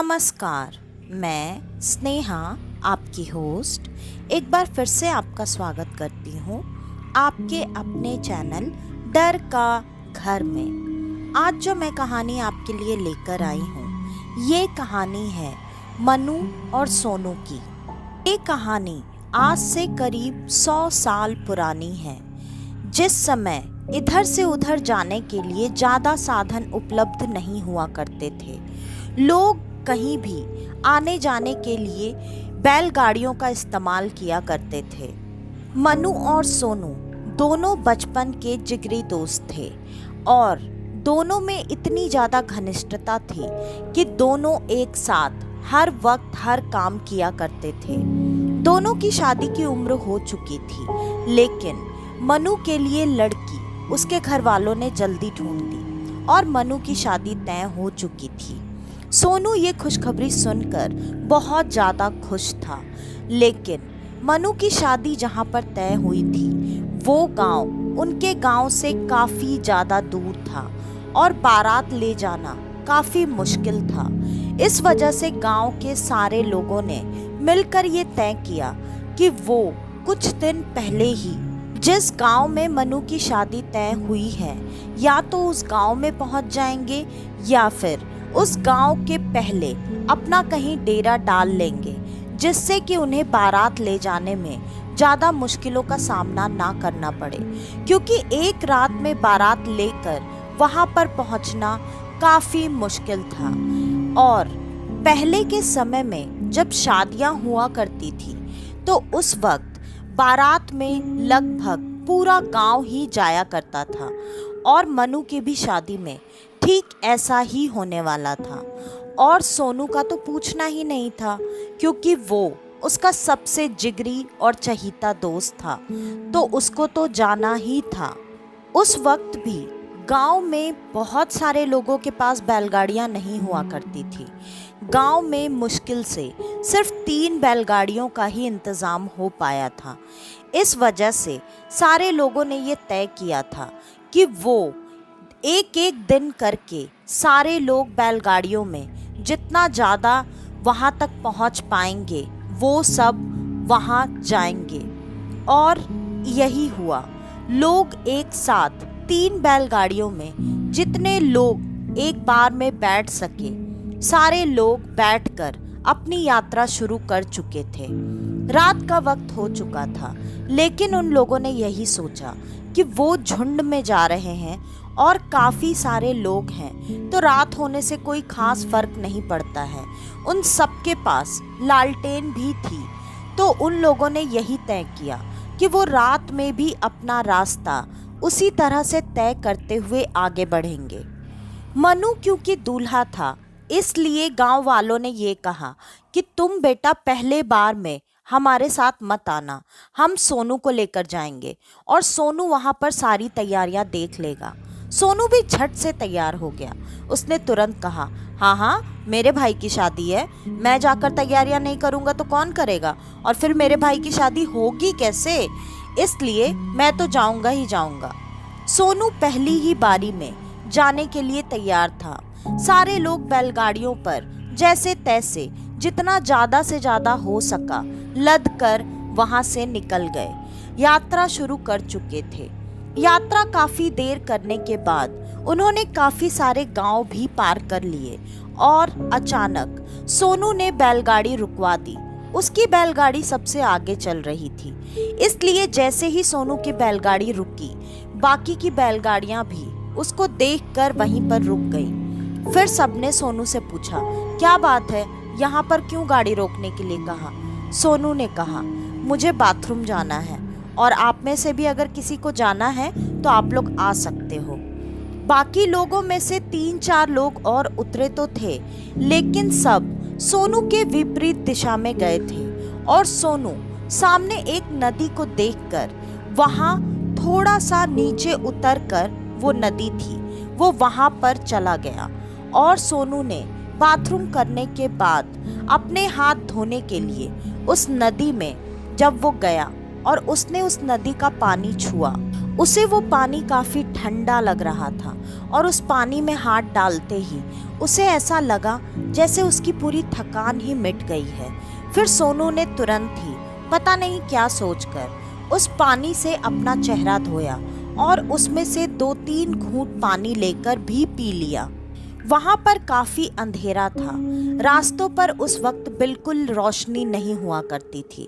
नमस्कार। मैं स्नेहा, आपकी होस्ट, एक बार फिर से आपका स्वागत करती हूँ आपके अपने चैनल डर का घर में। आज जो मैं कहानी आपके लिए लेकर आई हूँ, ये कहानी है मनु और सोनू की। ये कहानी आज से करीब 100 साल पुरानी है, जिस समय इधर से उधर जाने के लिए ज़्यादा साधन उपलब्ध नहीं हुआ करते थे। लोग कहीं भी आने जाने के लिए बैलगाड़ियों का इस्तेमाल किया करते थे। मनु और सोनू दोनों बचपन के जिगरी दोस्त थे और दोनों में इतनी ज़्यादा घनिष्ठता थी कि दोनों एक साथ हर वक्त हर काम किया करते थे। दोनों की शादी की उम्र हो चुकी थी, लेकिन मनु के लिए लड़की उसके घर वालों ने जल्दी ढूंढ दी और मनु की शादी तय हो चुकी थी। सोनू ये खुशखबरी सुनकर बहुत ज़्यादा खुश था, लेकिन मनु की शादी जहाँ पर तय हुई थी वो गांव उनके गांव से काफ़ी ज़्यादा दूर था और बारात ले जाना काफ़ी मुश्किल था। इस वजह से गांव के सारे लोगों ने मिलकर ये तय किया कि वो कुछ दिन पहले ही जिस गांव में मनु की शादी तय हुई है, या तो उस गांव में पहुंच जाएंगे या फिर उस गांव के पहले अपना कहीं डेरा डाल लेंगे, जिससे कि उन्हें बारात ले जाने में ज़्यादा मुश्किलों का सामना ना करना पड़े, क्योंकि एक रात में बारात लेकर वहां पर पहुंचना काफ़ी मुश्किल था। और पहले के समय में जब शादियां हुआ करती थी तो उस वक्त बारात में लगभग पूरा गांव ही जाया करता था और मनु की भी शादी में ठीक ऐसा ही होने वाला था। और सोनू का तो पूछना ही नहीं था, क्योंकि वो उसका सबसे जिगरी और चहीता दोस्त था, तो उसको तो जाना ही था। उस वक्त भी गांव में बहुत सारे लोगों के पास बैलगाड़ियां नहीं हुआ करती थी। गांव में मुश्किल से सिर्फ 3 बैलगाड़ियों का ही इंतज़ाम हो पाया था। इस वजह से सारे लोगों ने ये तय किया था कि वो एक एक दिन करके सारे लोग बैलगाड़ियों में जितना ज़्यादा वहाँ तक पहुँच पाएंगे वो सब वहाँ जाएंगे। और यही हुआ। लोग एक साथ 3 बैलगाड़ियों में जितने लोग एक बार में बैठ सके, सारे लोग बैठकर अपनी यात्रा शुरू कर चुके थे। रात का वक्त हो चुका था, लेकिन उन लोगों ने यही सोचा कि वो झुंड में जा रहे हैं और काफ़ी सारे लोग हैं, तो रात होने से कोई खास फर्क नहीं पड़ता है। उन सबके पास लालटेन भी थी, तो उन लोगों ने यही तय किया कि वो रात में भी अपना रास्ता उसी तरह से तय करते हुए आगे बढ़ेंगे। मनु क्योंकि दूल्हा था, इसलिए गांव वालों ने ये कहा कि तुम बेटा पहले बार में हमारे साथ मत आना, हम सोनू को लेकर जाएंगे और सोनू वहाँ पर सारी तैयारियाँ देख लेगा। सोनू भी झट से तैयार हो गया। उसने तुरंत कहा, हाँ हाँ, मेरे भाई की शादी है, मैं जाकर तैयारियाँ नहीं करूँगा तो कौन करेगा, और फिर मेरे भाई की शादी होगी कैसे, इसलिए मैं तो जाऊँगा ही जाऊँगा। सोनू पहली ही बारी में जाने के लिए तैयार था। सारे लोग बैलगाड़ियों पर जैसे तैसे जितना ज़्यादा से ज़्यादा हो सका लद कर वहाँ से निकल गए। यात्रा शुरू कर चुके थे। यात्रा काफ़ी देर करने के बाद उन्होंने काफ़ी सारे गांव भी पार कर लिए और अचानक सोनू ने बैलगाड़ी रुकवा दी। उसकी बैलगाड़ी सबसे आगे चल रही थी, इसलिए जैसे ही सोनू की बैलगाड़ी रुकी, बाकी की बैलगाड़ियां भी उसको देखकर वहीं पर रुक गईं। फिर सबने सोनू से पूछा, क्या बात है, यहाँ पर क्यों गाड़ी रोकने के लिए कहा? सोनू ने कहा, मुझे बाथरूम जाना है और आप में से भी अगर किसी को जाना है तो आप लोग आ सकते हो। बाकी लोगों में से 3-4 लोग और उतरे तो थे, लेकिन सब सोनू के विपरीत दिशा में गए थे। और सोनू सामने एक नदी को देखकर वहाँ थोड़ा सा नीचे उतरकर, वो नदी थी, वो वहाँ पर चला गया। और सोनू ने बाथरूम करने के बाद अपने हाथ धोने के लिए उस नदी में जब वो गया और उसने उस नदी का पानी छुआ, उसे वो पानी काफ़ी ठंडा लग रहा था और उस पानी में हाथ डालते ही उसे ऐसा लगा जैसे उसकी पूरी थकान ही मिट गई है। फिर सोनू ने तुरंत ही पता नहीं क्या सोचकर उस पानी से अपना चेहरा धोया और उसमें से 2-3 घूंट पानी लेकर भी पी लिया। वहां पर काफी अंधेरा था। रास्तों पर उस वक्त बिल्कुल रोशनी नहीं हुआ करती थी,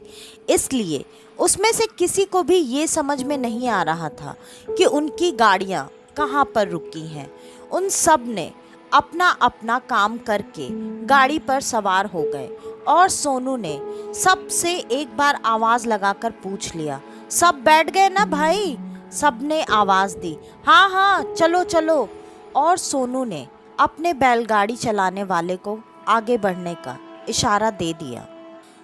इसलिए उसमें से किसी को भी ये समझ में नहीं आ रहा था कि उनकी गाड़ियां कहाँ पर रुकी हैं। उन सब ने अपना अपना काम करके गाड़ी पर सवार हो गए और सोनू ने सबसे एक बार आवाज लगाकर पूछ लिया, सब बैठ गए ना भाई? सबने आवाज दी, हाँ हाँ चलो चलो। और सोनू ने अपने बैलगाड़ी चलाने वाले को आगे बढ़ने का इशारा दे दिया।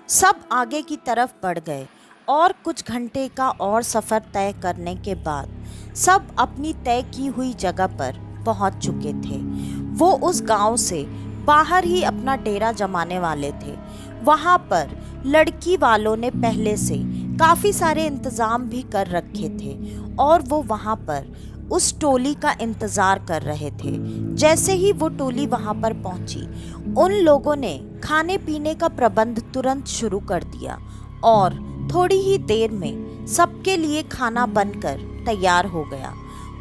सब आगे की तरफ बढ़ गए और कुछ घंटे का और सफ़र तय करने के बाद सब अपनी तय की हुई जगह पर पहुंच चुके थे। वो उस गांव से बाहर ही अपना डेरा जमाने वाले थे। वहां पर लड़की वालों ने पहले से काफ़ी सारे इंतज़ाम भी कर रखे थे और वो वहां पर उस टोली का इंतज़ार कर रहे थे। जैसे ही वो टोली वहां पर पहुंची, उन लोगों ने खाने पीने का प्रबंध तुरंत शुरू कर दिया और थोड़ी ही देर में सबके लिए खाना बनकर तैयार हो गया।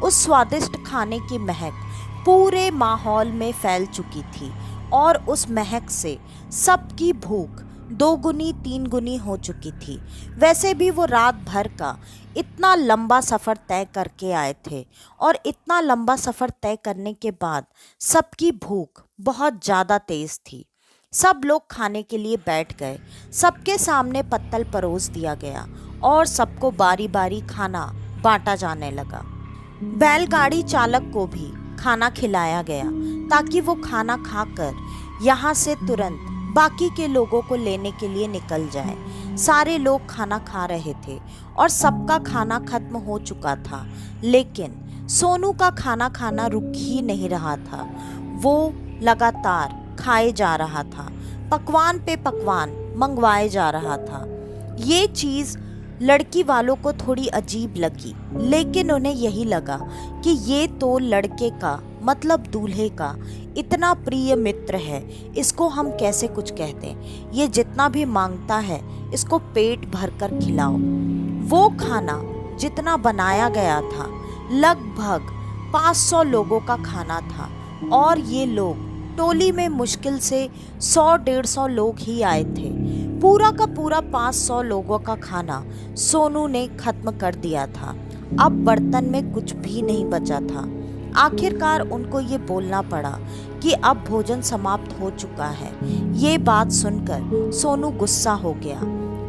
उस स्वादिष्ट खाने की महक पूरे माहौल में फैल चुकी थी और उस महक से सबकी भूख 2 गुनी 3 गुनी हो चुकी थी। वैसे भी वो रात भर का इतना लंबा सफ़र तय करके आए थे और इतना लंबा सफ़र तय करने के बाद सबकी भूख बहुत ज़्यादा तेज़ थी। सब लोग खाने के लिए बैठ गए। सबके सामने पत्तल परोस दिया गया और सबको बारी बारी खाना बांटा जाने लगा। बैलगाड़ी चालक को भी खाना खिलाया गया ताकि वो खाना खाकर यहाँ से तुरंत बाकी के लोगों को लेने के लिए निकल जाए। सारे लोग खाना खा रहे थे और सबका खाना खत्म हो चुका था, लेकिन सोनू का खाना खाना रुक ही नहीं रहा था। वो लगातार खाए जा रहा था, पकवान पे पकवान मंगवाए जा रहा था। ये चीज़ लड़की वालों को थोड़ी अजीब लगी, लेकिन उन्हें यही लगा कि ये तो लड़के का मतलब दूल्हे का इतना प्रिय मित्र है, इसको हम कैसे कुछ कह दें। ये जितना भी मांगता है इसको पेट भर कर खिलाओ। वो खाना जितना बनाया गया था लगभग 500 लोगों का खाना था और ये लोग टोली में मुश्किल से 100-150 लोग ही आए थे। पूरा का पूरा 500 लोगों का खाना सोनू ने खत्म कर दिया था। अब बर्तन में कुछ भी नहीं बचा था। आखिरकार उनको ये बोलना पड़ा कि अब भोजन समाप्त हो चुका है। ये बात सुनकर सोनू गुस्सा हो गया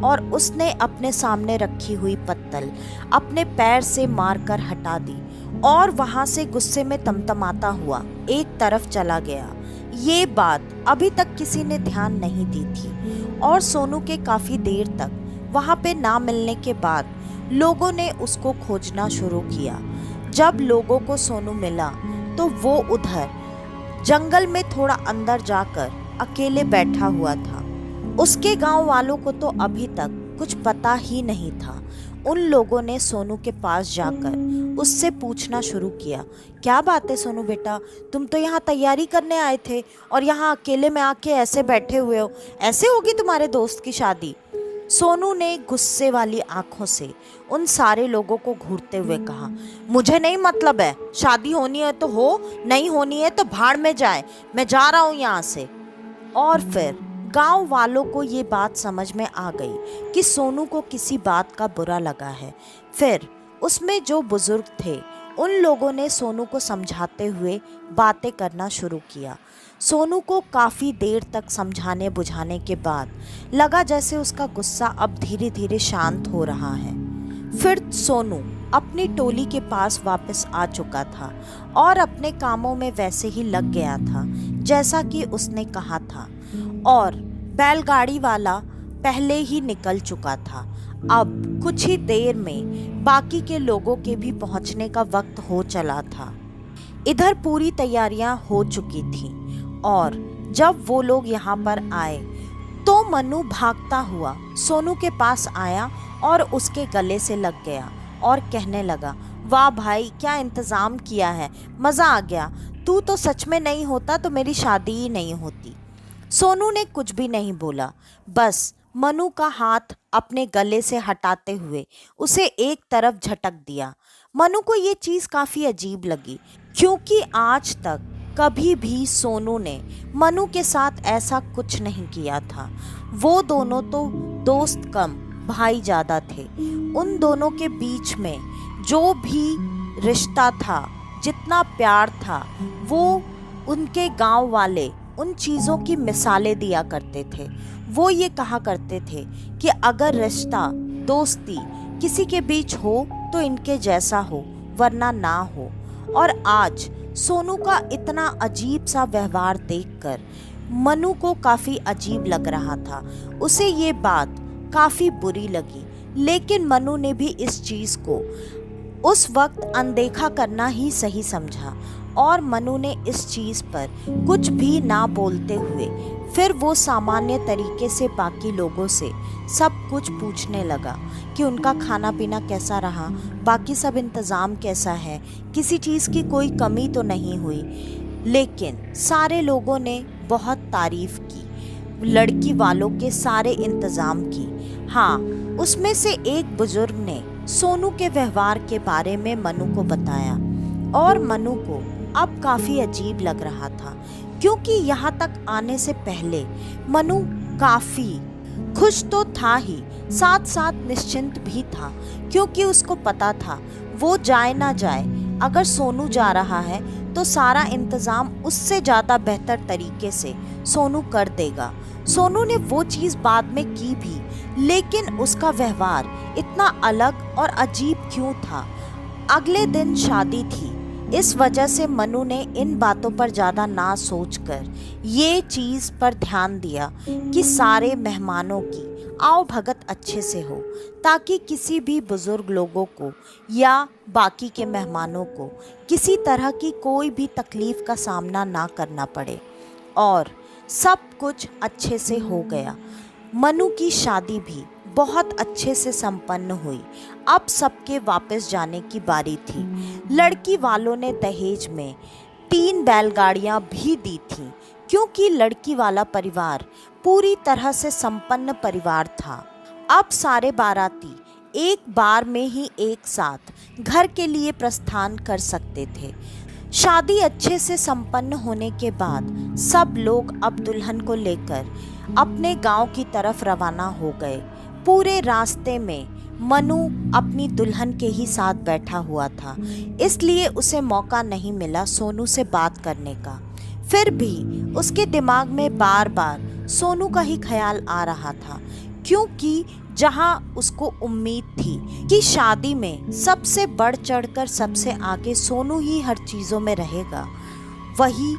और उसने अपने सामने रखी हुई पत्तल अपने पैर से मारकर हटा दी और वहां से गुस्से में तमतमाता हुआ एक तरफ चला गया। ये बात अभी तक किसी ने ध्यान नहीं दी थी और सोनू के काफ़ी देर तक वहाँ पे ना मिलने के बाद लोगों ने उसको खोजना शुरू किया। जब लोगों को सोनू मिला तो वो उधर जंगल में थोड़ा अंदर जाकर अकेले बैठा हुआ था। उसके गांव वालों को तो अभी तक कुछ पता ही नहीं था। उन लोगों ने सोनू के पास जाकर उससे पूछना शुरू किया, क्या बात है सोनू बेटा, तुम तो यहाँ तैयारी करने आए थे और यहाँ अकेले में आके ऐसे बैठे हुए हो, ऐसे होगी तुम्हारे दोस्त की शादी? सोनू ने गुस्से वाली आंखों से उन सारे लोगों को घूरते हुए कहा, मुझे नहीं मतलब है, शादी होनी है तो हो, नहीं होनी है तो भाड़ में जाए, मैं जा रहा हूँ यहाँ से। और फिर गांव वालों को ये बात समझ में आ गई कि सोनू को किसी बात का बुरा लगा है। फिर उसमें जो बुजुर्ग थे उन लोगों ने सोनू को समझाते हुए बातें करना शुरू किया। सोनू को काफ़ी देर तक समझाने बुझाने के बाद लगा जैसे उसका गुस्सा अब धीरे धीरे शांत हो रहा है। फिर सोनू अपनी टोली के पास वापस आ चुका था और अपने कामों में वैसे ही लग गया था जैसा कि उसने कहा था और बैलगाड़ी वाला पहले ही निकल चुका था। अब कुछ ही देर में बाकी के लोगों के भी पहुंचने का वक्त हो चला था। इधर पूरी तैयारियां हो चुकी थीं और जब वो लोग यहाँ पर आए तो मनु भागता हुआ सोनू के पास आया और उसके गले से लग गया और कहने लगा, वाह भाई क्या इंतज़ाम किया है, मज़ा आ गया। तू तो सच में नहीं होता तो मेरी शादी ही नहीं होती। सोनू ने कुछ भी नहीं बोला, बस मनु का हाथ अपने गले से हटाते हुए उसे एक तरफ झटक दिया। मनु को ये चीज़ काफ़ी अजीब लगी, क्योंकि आज तक कभी भी सोनू ने मनु के साथ ऐसा कुछ नहीं किया था। वो दोनों तो दोस्त कम भाई ज़्यादा थे। उन दोनों के बीच में जो भी रिश्ता था, जितना प्यार था, वो उनके गांव वाले उन चीज़ों की मिसालें दिया करते थे। वो ये कहा करते थे कि अगर रिश्ता दोस्ती किसी के बीच हो तो इनके जैसा हो, वरना ना हो। और आज सोनू का इतना अजीब सा व्यवहार देखकर मनु को काफ़ी अजीब लग रहा था। उसे ये बात काफ़ी बुरी लगी, लेकिन मनु ने भी इस चीज़ को उस वक्त अनदेखा करना ही सही समझा और मनु ने इस चीज़ पर कुछ भी ना बोलते हुए फिर वो सामान्य तरीके से बाकी लोगों से सब कुछ पूछने लगा कि उनका खाना पीना कैसा रहा, बाकी सब इंतज़ाम कैसा है, किसी चीज़ की कोई कमी तो नहीं हुई। लेकिन सारे लोगों ने बहुत तारीफ़ की लड़की वालों के सारे इंतज़ाम की। हाँ, उसमें से एक बुजुर्ग ने सोनू के व्यवहार के बारे में मनु को बताया और मनु को अब काफ़ी अजीब लग रहा था, क्योंकि यहाँ तक आने से पहले मनु काफ़ी खुश तो था ही, साथ साथ निश्चिंत भी था, क्योंकि उसको पता था वो जाए ना जाए, अगर सोनू जा रहा है तो सारा इंतज़ाम उससे ज़्यादा बेहतर तरीके से सोनू कर देगा। सोनू ने वो चीज़ बाद में की भी, लेकिन उसका व्यवहार इतना अलग और अजीब क्यों था। अगले दिन शादी थी, इस वजह से मनु ने इन बातों पर ज़्यादा ना सोचकर ये चीज़ पर ध्यान दिया कि सारे मेहमानों की आओ भगत अच्छे से हो, ताकि किसी भी बुज़ुर्ग लोगों को या बाकी के मेहमानों को किसी तरह की कोई भी तकलीफ़ का सामना ना करना पड़े। और सब कुछ अच्छे से हो गया। मनु की शादी भी बहुत अच्छे से संपन्न हुई। अब सबके वापस जाने की बारी थी। लड़की वालों ने दहेज में 3 बैलगाड़ियां भी दी थीं, क्योंकि लड़की वाला परिवार पूरी तरह से संपन्न परिवार था। अब सारे बाराती एक बार में ही एक साथ घर के लिए प्रस्थान कर सकते थे। शादी अच्छे से संपन्न होने के बाद सब लोग अब दुल्हन को लेकर अपने गांव की तरफ रवाना हो गए। पूरे रास्ते में मनु अपनी दुल्हन के ही साथ बैठा हुआ था, इसलिए उसे मौका नहीं मिला सोनू से बात करने का। फिर भी उसके दिमाग में बार बार सोनू का ही ख्याल आ रहा था, क्योंकि जहां उसको उम्मीद थी कि शादी में सबसे बढ़ चढ़कर सबसे आगे सोनू ही हर चीज़ों में रहेगा, वही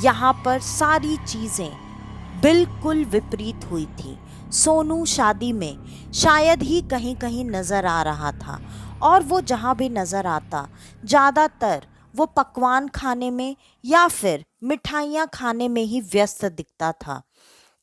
यहाँ पर सारी चीज़ें बिल्कुल विपरीत हुई थी। सोनू शादी में शायद ही कहीं कहीं नज़र आ रहा था, और वो जहाँ भी नज़र आता ज़्यादातर वो पकवान खाने में या फिर मिठाइयाँ खाने में ही व्यस्त दिखता था।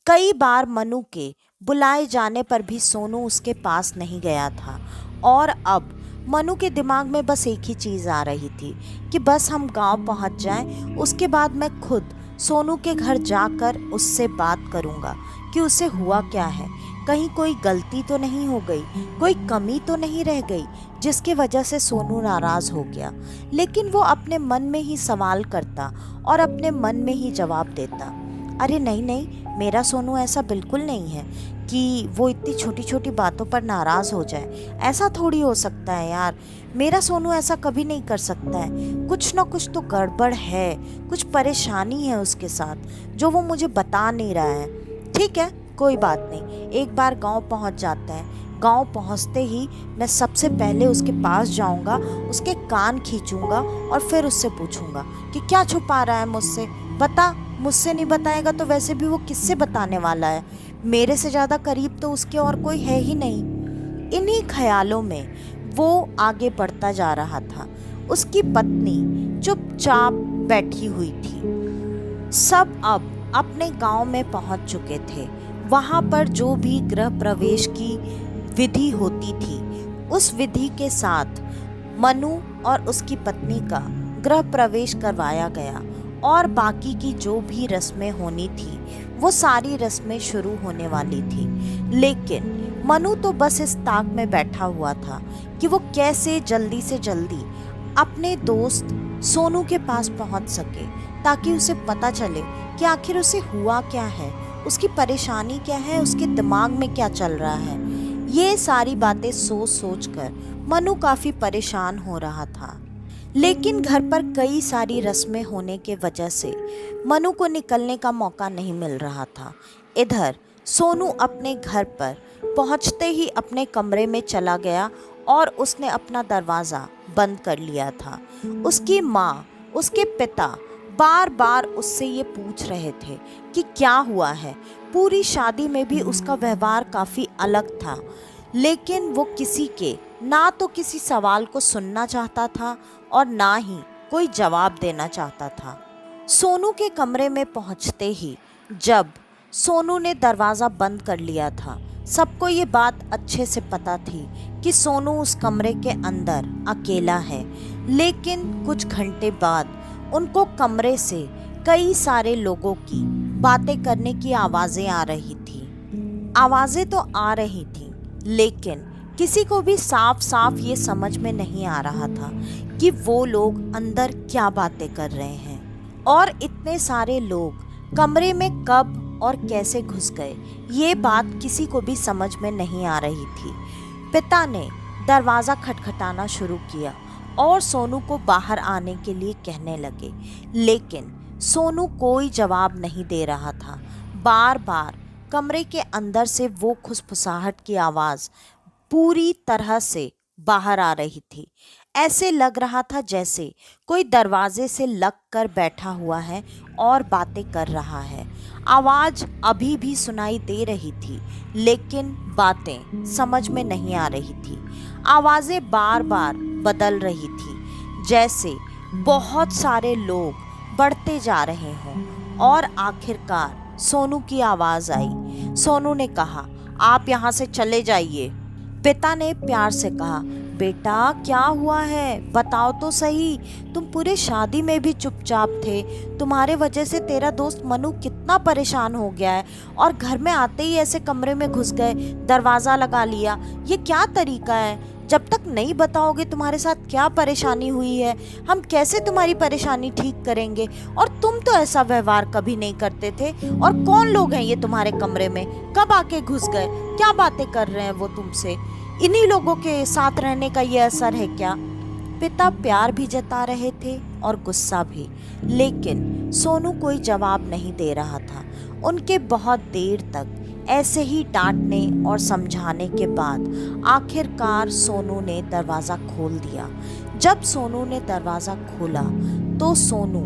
कई बार मनु के बुलाए जाने पर भी सोनू उसके पास नहीं गया था, और अब मनु के दिमाग में बस एक ही चीज़ आ रही थी कि बस हम गांव पहुंच जाएं, उसके बाद मैं खुद सोनू के घर जाकर उससे बात करूंगा कि उसे हुआ क्या है, कहीं कोई गलती तो नहीं हो गई, कोई कमी तो नहीं रह गई जिसकी वजह से सोनू नाराज़ हो गया। लेकिन वो अपने मन में ही सवाल करता और अपने मन में ही जवाब देता, अरे नहीं नहीं, मेरा सोनू ऐसा बिल्कुल नहीं है कि वो इतनी छोटी छोटी बातों पर नाराज़ हो जाए। ऐसा थोड़ी हो सकता है यार, मेरा सोनू ऐसा कभी नहीं कर सकता है। कुछ ना कुछ तो गड़बड़ है, कुछ परेशानी है उसके साथ जो वो मुझे बता नहीं रहा है। ठीक है, कोई बात नहीं, एक बार गांव पहुंच जाता है। गांव पहुंचते ही मैं सबसे पहले उसके पास जाऊंगा, उसके कान खींचूंगा और फिर उससे पूछूंगा कि क्या छुपा रहा है मुझसे, बता। मुझसे नहीं बताएगा तो वैसे भी वो किससे बताने वाला है, मेरे से ज़्यादा करीब तो उसके और कोई है ही नहीं। इन्हीं ख्यालों में वो आगे बढ़ता जा रहा था। उसकी पत्नी चुपचाप बैठी हुई थी। सब अब अपने गांव में पहुंच चुके थे। वहां पर जो भी गृह प्रवेश की विधि होती थी, उस विधि के साथ मनु और उसकी पत्नी का गृह प्रवेश करवाया गया और बाकी की जो भी रस्में होनी थी वो सारी रस्में शुरू होने वाली थी। लेकिन मनु तो बस इस ताक में बैठा हुआ था कि वो कैसे जल्दी से जल्दी अपने दोस्त सोनू के पास पहुंच सके, ताकि उसे पता चले कि आखिर उसे हुआ क्या है, उसकी परेशानी क्या है, उसके दिमाग में क्या चल रहा है। ये सारी बातें सोच सोच कर मनु काफ़ी परेशान हो रहा था। लेकिन घर पर कई सारी रस्में होने के वजह से मनु को निकलने का मौका नहीं मिल रहा था। इधर सोनू अपने घर पर पहुंचते ही अपने कमरे में चला गया और उसने अपना दरवाज़ा बंद कर लिया था। उसकी माँ, उसके पिता बार बार उससे ये पूछ रहे थे कि क्या हुआ है। पूरी शादी में भी उसका व्यवहार काफ़ी अलग था, लेकिन वो किसी के ना तो किसी सवाल को सुनना चाहता था और ना ही कोई जवाब देना चाहता था। सोनू के कमरे में पहुंचते ही जब सोनू ने दरवाज़ा बंद कर लिया था, सबको ये बात अच्छे से पता थी कि सोनू उस कमरे के अंदर अकेला है। लेकिन कुछ घंटे बाद उनको कमरे से कई सारे लोगों की बातें करने की आवाज़ें आ रही थी। आवाज़ें तो आ रही थी, लेकिन किसी को भी साफ साफ ये समझ में नहीं आ रहा था कि वो लोग अंदर क्या बातें कर रहे हैं। और इतने सारे लोग कमरे में कब और कैसे घुस गए, ये बात किसी को भी समझ में नहीं आ रही थी। पिता ने दरवाज़ा खटखटाना शुरू किया और सोनू को बाहर आने के लिए कहने लगे, लेकिन सोनू कोई जवाब नहीं दे रहा था। बार बार कमरे के अंदर से वो खुसफुसाहट की आवाज़ पूरी तरह से बाहर आ रही थी। ऐसे लग रहा था जैसे कोई दरवाजे से लग कर बैठा हुआ है और बातें कर रहा है। आवाज़ अभी भी सुनाई दे रही थी, लेकिन बातें समझ में नहीं आ रही थी। आवाज़ें बार बार बदल रही थी, जैसे बहुत सारे लोग बढ़ते जा रहे हों। और आखिरकार सोनू की आवाज़ आई। सोनू ने कहा, आप यहाँ से चले जाइए। पिता ने प्यार से कहा, बेटा क्या हुआ है, बताओ तो सही। तुम पूरे शादी में भी चुपचाप थे। तुम्हारे वजह से तेरा दोस्त मनु कितना परेशान हो गया है, और घर में आते ही ऐसे कमरे में घुस गए, दरवाज़ा लगा लिया। ये क्या तरीका है? जब तक नहीं बताओगे तुम्हारे साथ क्या परेशानी हुई है, हम कैसे तुम्हारी परेशानी ठीक करेंगे? और तुम तो ऐसा व्यवहार कभी नहीं करते थे। और कौन लोग हैं ये तुम्हारे कमरे में, कब आके घुस गए, क्या बातें कर रहे हैं वो तुमसे? इन्हीं लोगों के साथ रहने का ये असर है क्या? पिता प्यार भी जता रहे थे और गुस्सा भी, लेकिन सोनू कोई जवाब नहीं दे रहा था। उनके बहुत देर तक ऐसे ही डांटने और समझाने के बाद आखिरकार सोनू ने दरवाज़ा खोल दिया। जब सोनू ने दरवाज़ा खोला तो सोनू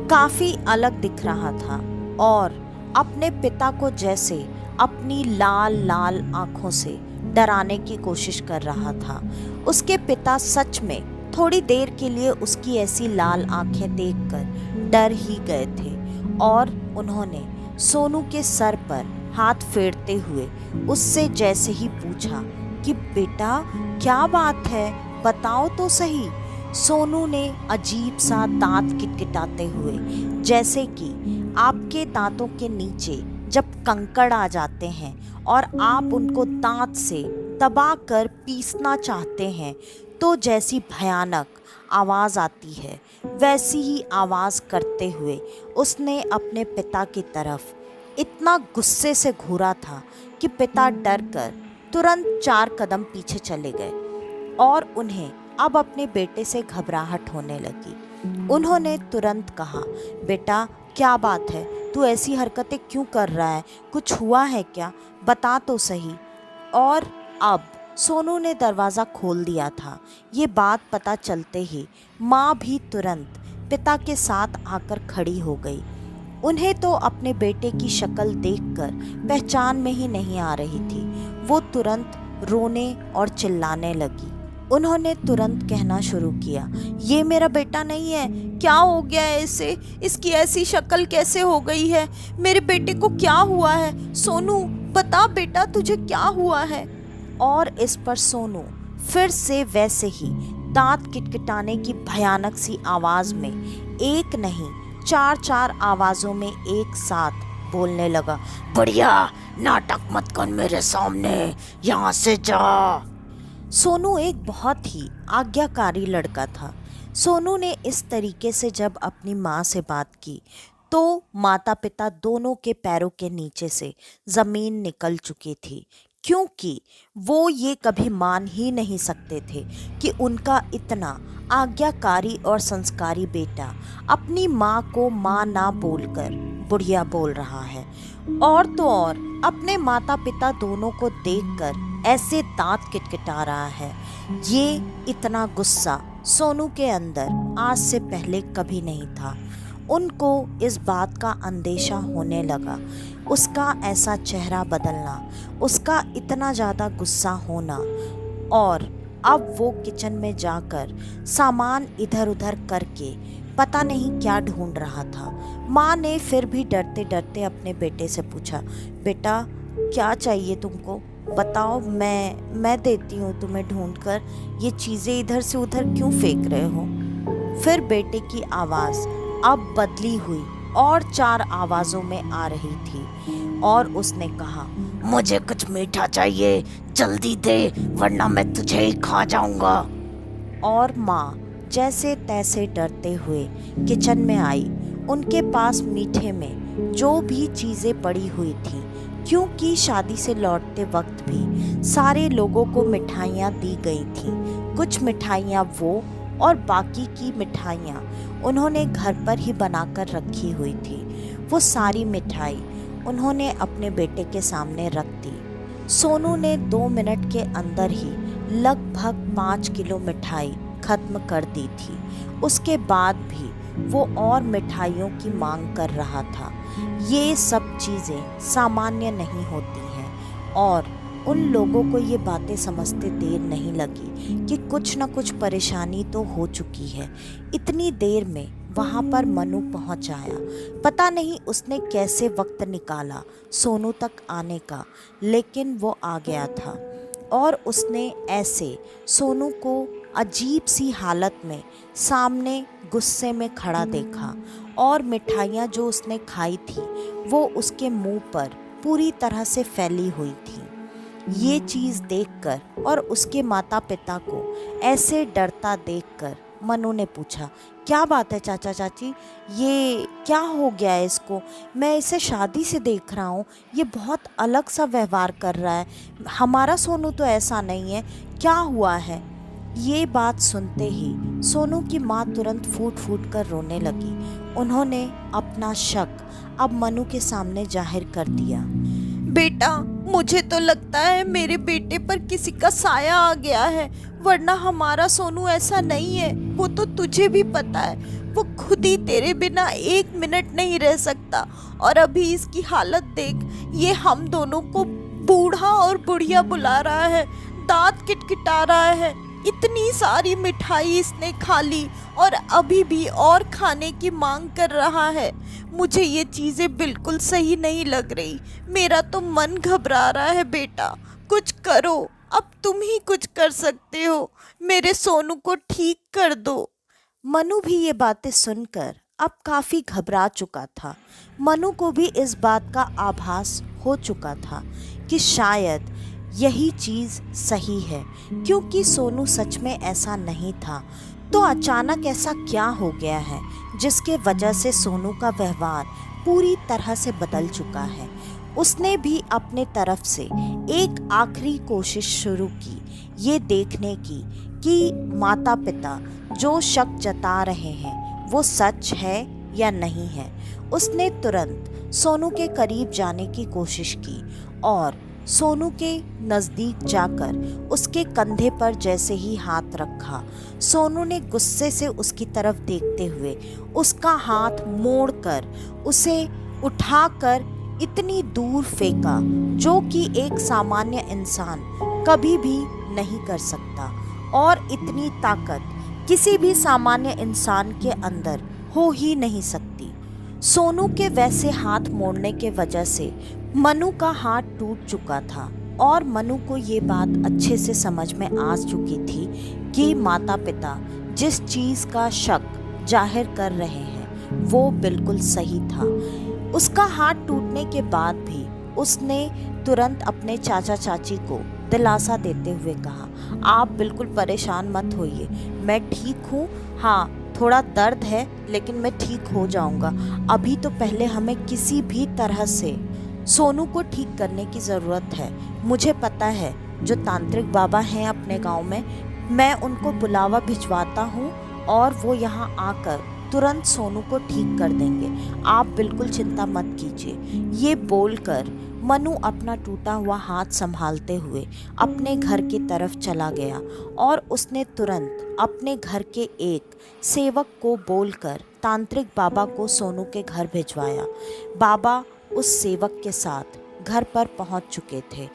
काफ़ी अलग दिख रहा था और अपने पिता को जैसे अपनी लाल लाल आँखों से डराने की कोशिश कर रहा था। उसके पिता सच में थोड़ी देर के लिए उसकी ऐसी लाल आंखें देखकर डर ही गए थे और उन्होंने सोनू के सर पर हाथ फेरते हुए उससे जैसे ही पूछा कि बेटा क्या बात है, बताओ तो सही। सोनू ने अजीब सा दांत किटकिटाते हुए, जैसे कि आपके दांतों के नीचे जब कंकड़ आ जाते हैं और आप उनको दांत से दबा कर पीसना चाहते हैं तो जैसी भयानक आवाज़ आती है, वैसी ही आवाज़ करते हुए उसने अपने पिता की तरफ इतना गुस्से से घूरा था कि पिता डर कर तुरंत 4 कदम पीछे चले गए और उन्हें अब अपने बेटे से घबराहट होने लगी। उन्होंने तुरंत कहा, बेटा क्या बात है, तू ऐसी हरकतें क्यों कर रहा है, कुछ हुआ है क्या, बता तो सही। और अब सोनू ने दरवाज़ा खोल दिया था। ये बात पता चलते ही माँ भी तुरंत पिता के साथ आकर खड़ी हो गई। उन्हें तो अपने बेटे की शक्ल देखकर पहचान में ही नहीं आ रही थी। वो तुरंत रोने और चिल्लाने लगी। उन्होंने तुरंत कहना शुरू किया, ये मेरा बेटा नहीं है, क्या हो गया है इसे, इसकी ऐसी शक्ल कैसे हो गई है, मेरे बेटे को क्या हुआ है? सोनू बता बेटा तुझे क्या हुआ है? और इस पर सोनू फिर से वैसे ही दांत किटकिटाने की भयानक सी आवाज़ में एक नहीं चार चार आवाज़ों में एक साथ बोलने लगा, बढ़िया, नाटक मत कर मेरे सामने, यहाँ से जा। सोनू एक बहुत ही आज्ञाकारी लड़का था। सोनू ने इस तरीके से जब अपनी माँ से बात की तो माता पिता दोनों के पैरों के नीचे से ज़मीन निकल चुकी थी, क्योंकि वो ये कभी मान ही नहीं सकते थे कि उनका इतना आज्ञाकारी और संस्कारी बेटा अपनी माँ को माँ ना बोलकर बुढ़िया बोल रहा है। और तो और अपने माता पिता दोनों को देखकर ऐसे दांत किटकिटा रहा है। ये इतना गुस्सा सोनू के अंदर आज से पहले कभी नहीं था। उनको इस बात का अंदेशा होने लगा, उसका ऐसा चेहरा बदलना, उसका इतना ज़्यादा गुस्सा होना। और अब वो किचन में जाकर सामान इधर उधर करके पता नहीं क्या ढूंढ रहा था। माँ ने फिर भी डरते डरते अपने बेटे से पूछा, बेटा क्या चाहिए तुमको, बताओ, मैं देती हूँ तुम्हें ढूंढ कर। ये चीज़ें इधर से उधर क्यों फेंक रहे हो। फिर बेटे की आवाज़ अब बदली हुई और चार आवाज़ों में आ रही थी और उसने कहा, मुझे कुछ मीठा चाहिए, जल्दी दे वरना मैं तुझे ही खा जाऊंगा। और माँ जैसे तैसे डरते हुए किचन में आई। उनके पास मीठे में जो भी चीज़ें पड़ी हुई थी, क्योंकि शादी से लौटते वक्त भी सारे लोगों को मिठाइयाँ दी गई थीं। कुछ मिठाइयाँ वो और बाकी की मिठाइयाँ उन्होंने घर पर ही बनाकर रखी हुई थी। वो सारी मिठाई उन्होंने अपने बेटे के सामने रख दी। सोनू ने 2 मिनट के अंदर ही लगभग 5 किलो मिठाई खत्म कर दी थी। उसके बाद भी वो और मिठाइयों की मांग कर रहा था। ये सब चीज़ें सामान्य नहीं होती हैं और उन लोगों को ये बातें समझते देर नहीं लगी कि कुछ न कुछ परेशानी तो हो चुकी है। इतनी देर में वहाँ पर मनु पहुँच आया। पता नहीं उसने कैसे वक्त निकाला सोनू तक आने का, लेकिन वो आ गया था और उसने ऐसे सोनू को अजीब सी हालत में सामने गुस्से में खड़ा देखा और मिठाइयाँ जो उसने खाई थी वो उसके मुंह पर पूरी तरह से फैली हुई थी। ये चीज़ देखकर और उसके माता पिता को ऐसे डरता देखकर मनु ने पूछा, क्या बात है चाचा चाची, ये क्या हो गया है इसको? मैं इसे शादी से देख रहा हूँ, ये बहुत अलग सा व्यवहार कर रहा है। हमारा सोनू तो ऐसा नहीं है, क्या हुआ है? ये बात सुनते ही सोनू की माँ तुरंत फूट फूट कर रोने लगी। उन्होंने अपना शक अब मनु के सामने जाहिर कर दिया। बेटा, मुझे तो लगता है मेरे बेटे पर किसी का साया आ गया है, वरना हमारा सोनू ऐसा नहीं है। वो तो तुझे भी पता है, वो खुद ही तेरे बिना 1 मिनट नहीं रह सकता। और अभी इसकी हालत देख, ये हम दोनों को बूढ़ा और बुढ़िया बुला रहा है, दांत किटकिटा रहा है। इतनी सारी मिठाई इसने खा ली और अभी भी और खाने की मांग कर रहा है। मुझे ये चीज़ें बिल्कुल सही नहीं लग रही। मेरा तो मन घबरा रहा है। बेटा, कुछ करो, अब तुम ही कुछ कर सकते हो, मेरे सोनू को ठीक कर दो। मनु भी ये बातें सुनकर अब काफ़ी घबरा चुका था। मनु को भी इस बात का आभास हो चुका था कि शायद यही चीज़ सही है, क्योंकि सोनू सच में ऐसा नहीं था। तो अचानक ऐसा क्या हो गया है जिसके वजह से सोनू का व्यवहार पूरी तरह से बदल चुका है? उसने भी अपने तरफ से एक आखिरी कोशिश शुरू की, ये देखने की कि माता पिता जो शक जता रहे हैं वो सच है या नहीं है। उसने तुरंत सोनू के करीब जाने की कोशिश की और सोनू के नज़दीक जाकर उसके कंधे पर जैसे ही हाथ रखा, सोनू ने गुस्से से उसकी तरफ देखते हुए उसका हाथ मोड़कर उसे उठाकर इतनी दूर फेंका जो कि एक सामान्य इंसान कभी भी नहीं कर सकता। और इतनी ताकत किसी भी सामान्य इंसान के अंदर हो ही नहीं सकती। सोनू के वैसे हाथ मोड़ने के वजह से मनु का हाथ टूट चुका था और मनु को ये बात अच्छे से समझ में आ चुकी थी कि माता पिता जिस चीज़ का शक जाहिर कर रहे हैं वो बिल्कुल सही था। उसका हाथ टूटने के बाद भी उसने तुरंत अपने चाचा चाची को दिलासा देते हुए कहा, आप बिल्कुल परेशान मत होइए, मैं ठीक हूँ। हाँ, थोड़ा दर्द है लेकिन मैं ठीक हो जाऊंगा। अभी तो पहले हमें किसी भी तरह से सोनू को ठीक करने की ज़रूरत है। मुझे पता है जो तांत्रिक बाबा हैं अपने गांव में, मैं उनको बुलावा भिजवाता हूँ और वो यहाँ आकर तुरंत सोनू को ठीक कर देंगे। आप बिल्कुल चिंता मत कीजिए। ये बोलकर मनु अपना टूटा हुआ हाथ संभालते हुए अपने घर की तरफ चला गया और उसने तुरंत अपने घर के एक सेवक को बोलकर तांत्रिक बाबा को सोनू के घर भिजवाया। बाबा उस सेवक के साथ घर पर पहुंच चुके थे।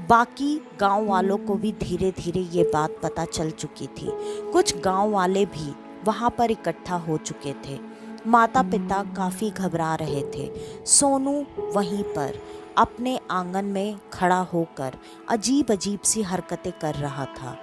बाकी गांव वालों को भी धीरे धीरे ये बात पता चल चुकी थी। कुछ गांव वाले भी वहां पर इकट्ठा हो चुके थे। माता पिता काफ़ी घबरा रहे थे। सोनू वहीं पर अपने आंगन में खड़ा होकर अजीब अजीब सी हरकतें कर रहा था।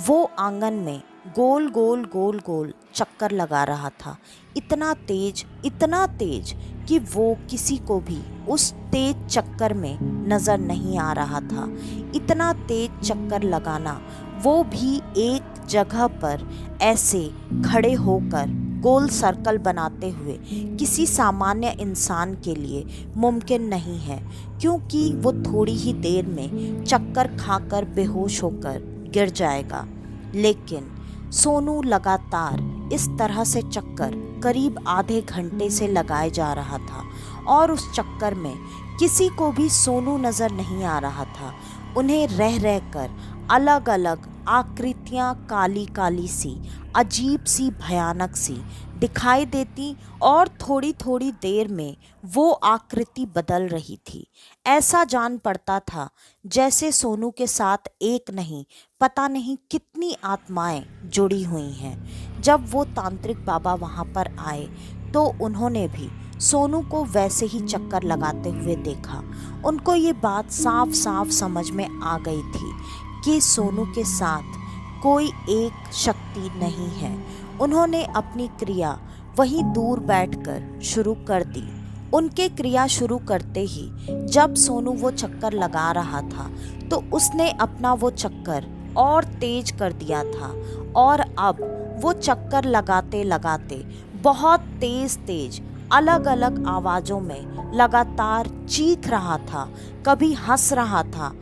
वो आंगन में गोल गोल गोल गोल चक्कर लगा रहा था, इतना तेज कि वो किसी को भी उस तेज चक्कर में नज़र नहीं आ रहा था। इतना तेज चक्कर लगाना, वो भी एक जगह पर ऐसे खड़े होकर गोल सर्कल बनाते हुए, किसी सामान्य इंसान के लिए मुमकिन नहीं है, क्योंकि वो थोड़ी ही देर में चक्कर खाकर बेहोश होकर गिर जाएगा। लेकिन सोनू लगातार इस तरह से चक्कर करीब आधे घंटे से लगाए जा रहा था और उस चक्कर में किसी को भी सोनू नज़र नहीं आ रहा था। उन्हें रह रह कर अलग अलग आकृतियाँ काली काली सी, अजीब सी, भयानक सी दिखाई देती और थोड़ी थोड़ी देर में वो आकृति बदल रही थी। ऐसा जान पड़ता था जैसे सोनू के साथ एक नहीं, पता नहीं कितनी आत्माएं जुड़ी हुई हैं। जब वो तांत्रिक बाबा वहाँ पर आए तो उन्होंने भी सोनू को वैसे ही चक्कर लगाते हुए देखा। उनको ये बात साफ साफ समझ में आ गई थी कि सोनू के साथ कोई एक शक्ति नहीं है। उन्होंने अपनी क्रिया वहीं दूर बैठकर शुरू कर दी। उनके क्रिया शुरू करते ही जब सोनू वो चक्कर लगा रहा था तो उसने अपना वो चक्कर और तेज कर दिया था और अब वो चक्कर लगाते लगाते बहुत तेज तेज अलग अलग आवाज़ों में लगातार चीख रहा था, कभी हंस रहा था।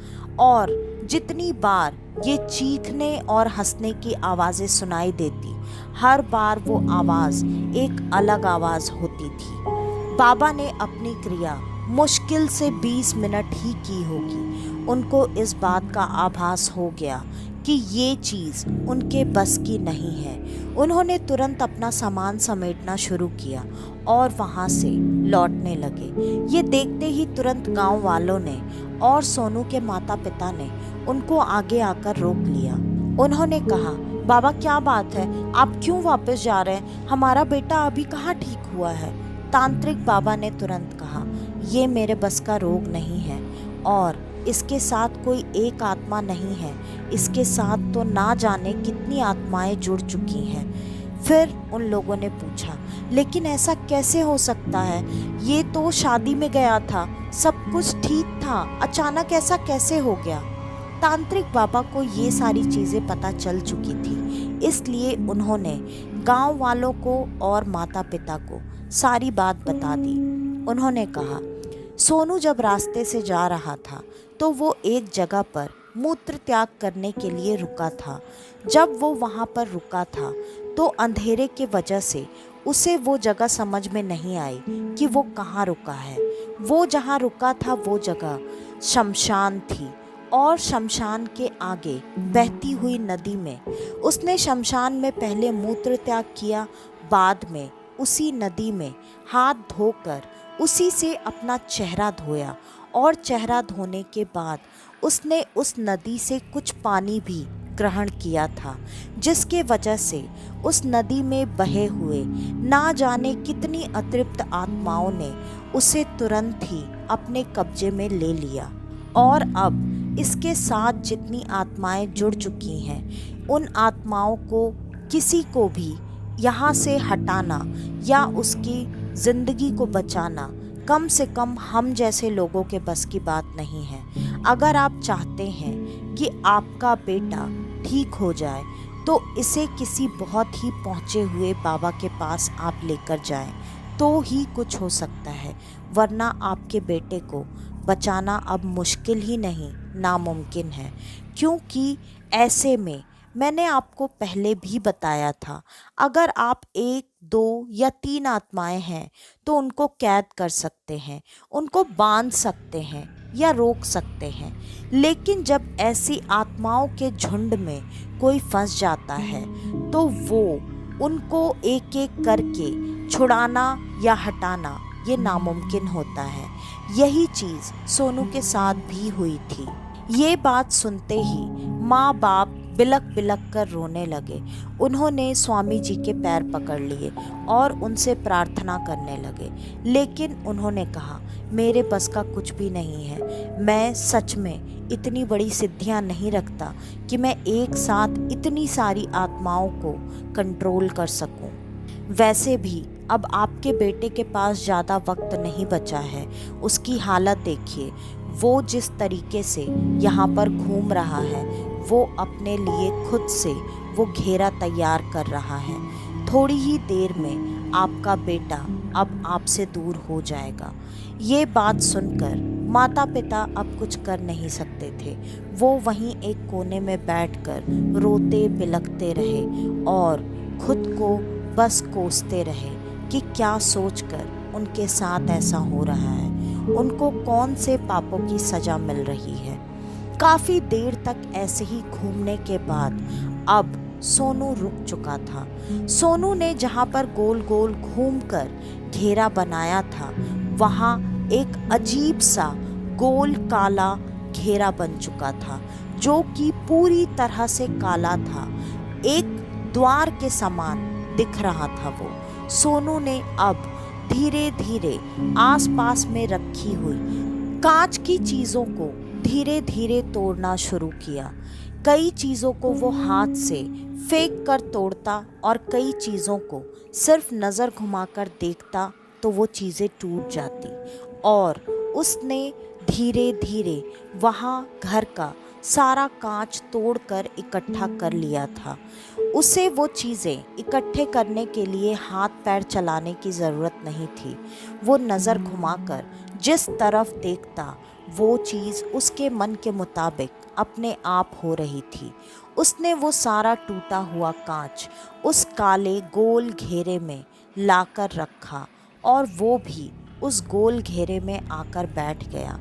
और जितनी बार ये चीखने और हंसने की आवाज़ें सुनाई देती, हर बार वो आवाज़ एक अलग आवाज़ होती थी। बाबा ने अपनी क्रिया मुश्किल से 20 मिनट ही की होगी। उनको इस बात का आभास हो गया कि ये चीज़ उनके बस की नहीं है। उन्होंने तुरंत अपना सामान समेटना शुरू किया और वहाँ से लौटने लगे। ये देखते ही तुरंत गांव वालों ने और सोनू के माता पिता ने उनको आगे आकर रोक लिया। उन्होंने कहा, बाबा क्या बात है, आप क्यों वापस जा रहे हैं? हमारा बेटा अभी कहाँ ठीक हुआ है? तांत्रिक बाबा ने तुरंत कहा, ये मेरे बस का रोग नहीं है और इसके साथ कोई एक आत्मा नहीं है, इसके साथ तो ना जाने कितनी आत्माएं जुड़ चुकी हैं। फिर उन लोगों ने पूछा, लेकिन ऐसा कैसे हो सकता है? ये तो शादी में गया था, सब कुछ ठीक था, अचानक ऐसा कैसे हो गया? तांत्रिक बाबा को ये सारी चीज़ें पता चल चुकी थी, इसलिए उन्होंने गांव वालों को और माता पिता को सारी बात बता दी। उन्होंने कहा, सोनू जब रास्ते से जा रहा था तो वो एक जगह पर मूत्र त्याग करने के लिए रुका था। जब वो वहाँ पर रुका था तो अंधेरे की वजह से उसे वो जगह समझ में नहीं आई कि वो कहाँ रुका है। वो जहाँ रुका था वो जगह शमशान थी और शमशान के आगे बहती हुई नदी में उसने शमशान में पहले मूत्र त्याग किया, बाद में उसी नदी में हाथ धोकर उसी से अपना चेहरा धोया और चेहरा धोने के बाद उसने उस नदी से कुछ पानी भी ग्रहण किया था, जिसके वजह से उस नदी में बहे हुए ना जाने कितनी अतृप्त आत्माओं ने उसे तुरंत ही अपने कब्जे में ले लिया। और अब इसके साथ जितनी आत्माएं जुड़ चुकी हैं, उन आत्माओं को किसी को भी यहाँ से हटाना या उसकी ज़िंदगी को बचाना कम से कम हम जैसे लोगों के बस की बात नहीं है। अगर आप चाहते हैं कि आपका बेटा ठीक हो जाए तो इसे किसी बहुत ही पहुँचे हुए बाबा के पास आप लेकर जाएं, तो ही कुछ हो सकता है, वरना आपके बेटे को बचाना अब मुश्किल ही नहीं नामुमकिन है। क्योंकि ऐसे में मैंने आपको पहले भी बताया था, अगर आप 1, 2 या 3 आत्माएं हैं तो उनको कैद कर सकते हैं, उनको बांध सकते हैं या रोक सकते हैं। लेकिन जब ऐसी आत्माओं के झुंड में कोई फंस जाता है तो वो उनको एक एक करके छुड़ाना या हटाना ये नामुमकिन होता है। यही चीज़ सोनू के साथ भी हुई थी। ये बात सुनते ही माँ बाप बिलक बिलक कर रोने लगे। उन्होंने स्वामी जी के पैर पकड़ लिए और उनसे प्रार्थना करने लगे। लेकिन उन्होंने कहा, मेरे बस का कुछ भी नहीं है, मैं सच में इतनी बड़ी सिद्धियां नहीं रखता कि मैं एक साथ इतनी सारी आत्माओं को कंट्रोल कर सकूं। वैसे भी अब आपके बेटे के पास ज़्यादा वक्त नहीं बचा है। उसकी हालत देखिए, वो जिस तरीके से यहाँ पर घूम रहा है, वो अपने लिए खुद से वो घेरा तैयार कर रहा है। थोड़ी ही देर में आपका बेटा अब आपसे दूर हो जाएगा। ये बात सुनकर माता पिता अब कुछ कर नहीं सकते थे। वो वहीं एक कोने में बैठकर रोते बिलखते रहे और खुद को बस कोसते रहे कि क्या सोचकर उनके साथ ऐसा हो रहा है, उनको कौन से पापों की सज़ा मिल रही है। काफ़ी देर तक ऐसे ही घूमने के बाद अब सोनू रुक चुका था। सोनू ने जहाँ पर गोल गोल घूमकर घेरा बनाया था, वहाँ एक अजीब सा गोल काला घेरा बन चुका था, जो कि पूरी तरह से काला था। एक द्वार के समान दिख रहा था वो। सोनू ने अब धीरे धीरे आसपास में रखी हुई कांच की चीज़ों को धीरे धीरे तोड़ना शुरू किया। कई चीज़ों को वो हाथ से फेंक कर तोड़ता और कई चीज़ों को सिर्फ नज़र घुमाकर देखता तो वो चीज़ें टूट जाती। और उसने धीरे धीरे वहाँ घर का सारा कांच तोड़कर इकट्ठा कर लिया था। उसे वो चीज़ें इकट्ठे करने के लिए हाथ पैर चलाने की ज़रूरत नहीं थी। वो नज़र घुमाकर जिस तरफ देखता वो चीज़ उसके मन के मुताबिक अपने आप हो रही थी। उसने वो सारा टूटा हुआ कांच उस काले गोल घेरे में लाकर रखा और वो भी उस गोल घेरे में आकर बैठ गया।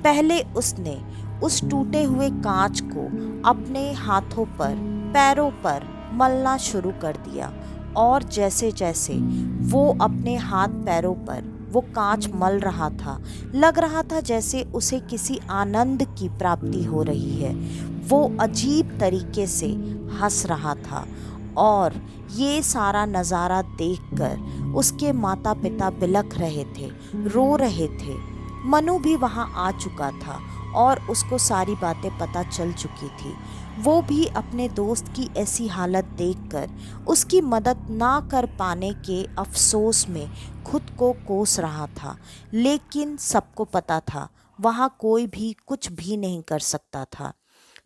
पहले उसने उस टूटे हुए कांच को अपने हाथों पर पैरों पर मलना शुरू कर दिया और जैसे जैसे वो अपने हाथ पैरों पर वो कांच मल रहा था, लग रहा था जैसे उसे किसी आनंद की प्राप्ति हो रही है। वो अजीब तरीके से हंस रहा था और ये सारा नज़ारा देखकर उसके माता पिता बिलख रहे थे, रो रहे थे। मनु भी वहाँ आ चुका था और उसको सारी बातें पता चल चुकी थी। वो भी अपने दोस्त की ऐसी हालत देखकर उसकी मदद ना कर पाने के अफसोस में खुद को कोस रहा था। लेकिन सबको पता था वहाँ कोई भी कुछ भी नहीं कर सकता था।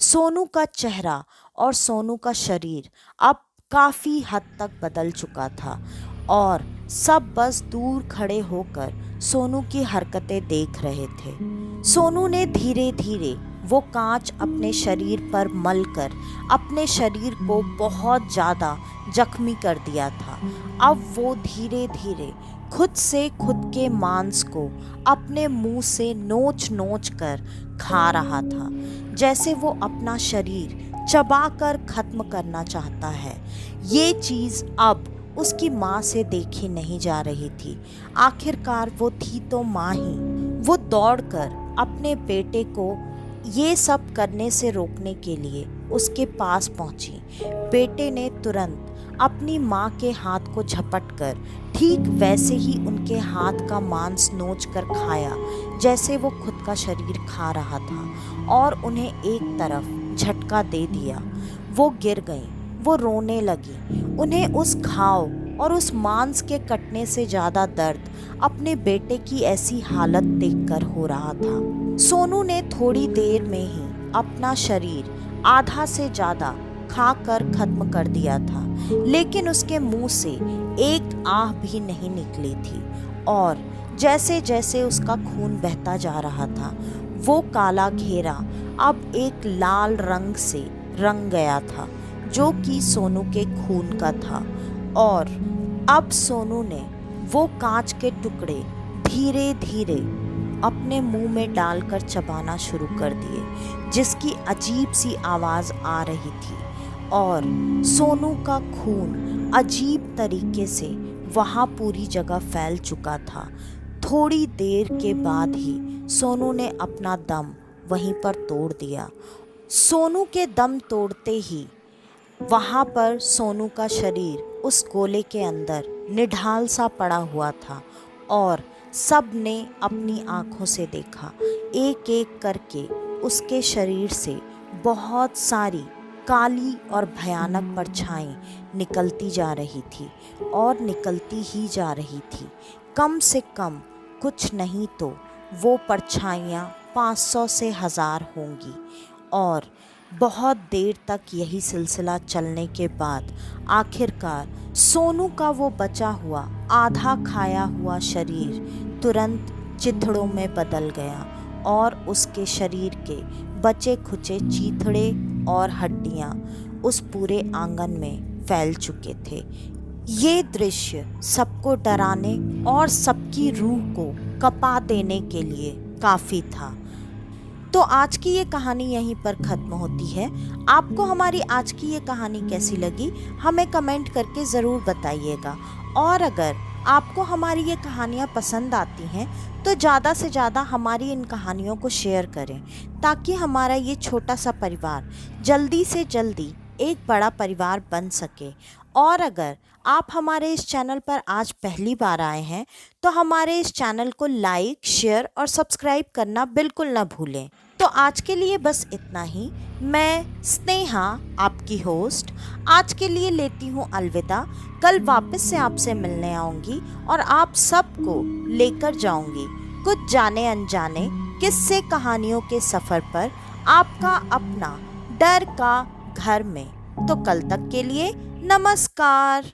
सोनू का चेहरा और सोनू का शरीर अब काफ़ी हद तक बदल चुका था और सब बस दूर खड़े होकर सोनू की हरकतें देख रहे थे। सोनू ने धीरे धीरे वो कांच अपने शरीर पर मलकर अपने शरीर को बहुत ज़्यादा जख्मी कर दिया था। अब वो धीरे धीरे खुद से खुद के मांस को अपने मुंह से नोच नोच कर खा रहा था, जैसे वो अपना शरीर चबाकर ख़त्म करना चाहता है। ये चीज़ अब उसकी माँ से देखी नहीं जा रही थी। आखिरकार वो थी तो माँ ही। वो दौड़कर अपने बेटे को ये सब करने से रोकने के लिए उसके पास पहुंची। बेटे ने तुरंत अपनी माँ के हाथ को झपटकर ठीक वैसे ही उनके हाथ का मांस नोच कर खाया जैसे वो खुद का शरीर खा रहा था और उन्हें एक तरफ झटका दे दिया। वो गिर गई। वो रोने लगी। उन्हें उस घाव और उस मांस के कटने से ज़्यादा दर्द अपने बेटे की ऐसी हालत देखकर हो रहा था। सोनू ने थोड़ी देर में ही अपना शरीर आधा से ज़्यादा खाकर खत्म कर दिया था, लेकिन उसके मुंह से एक आह भी नहीं निकली थी और जैसे जैसे उसका खून बहता जा रहा था, वो काला घेरा अब एक लाल रंग से रंग गया था, जो कि सोनू के खून का था। और अब सोनू ने वो कांच के टुकड़े धीरे धीरे अपने मुंह में डालकर चबाना शुरू कर दिए, जिसकी अजीब सी आवाज़ आ रही थी और सोनू का खून अजीब तरीके से वहाँ पूरी जगह फैल चुका था। थोड़ी देर के बाद ही सोनू ने अपना दम वहीं पर तोड़ दिया। सोनू के दम तोड़ते ही वहाँ पर सोनू का शरीर उस गोले के अंदर निढाल सा पड़ा हुआ था और सब ने अपनी आँखों से देखा। एक एक करके उसके शरीर से बहुत सारी काली और भयानक परछाई निकलती जा रही थी और निकलती ही जा रही थी। कम से कम कुछ नहीं तो वो परछाइयाँ 500 से 1000 होंगी। और बहुत देर तक यही सिलसिला चलने के बाद आखिरकार सोनू का वो बचा हुआ आधा खाया हुआ शरीर तुरंत चिथड़ों में बदल गया और उसके शरीर के बचे खुचे चीथड़े और हड्डियां उस पूरे आंगन में फैल चुके थे। ये दृश्य सबको डराने और सबकी रूह को कपा देने के लिए काफ़ी था। तो आज की ये कहानी यहीं पर ख़त्म होती है। आपको हमारी आज की ये कहानी कैसी लगी, हमें कमेंट करके ज़रूर बताइएगा। और अगर आपको हमारी ये कहानियाँ पसंद आती हैं तो ज़्यादा से ज़्यादा हमारी इन कहानियों को शेयर करें, ताकि हमारा ये छोटा सा परिवार जल्दी से जल्दी एक बड़ा परिवार बन सके। और अगर आप हमारे इस चैनल पर आज पहली बार आए हैं तो हमारे इस चैनल को लाइक, शेयर और सब्सक्राइब करना बिल्कुल ना भूलें। तो आज के लिए बस इतना ही। मैं स्नेहा, आपकी होस्ट, आज के लिए लेती हूँ अलविदा। कल वापस से आपसे मिलने आऊँगी और आप सबको लेकर जाऊँगी कुछ जाने अनजाने किस्से कहानियों के सफ़र पर, आपका अपना डर का घर में। तो कल तक के लिए नमस्कार।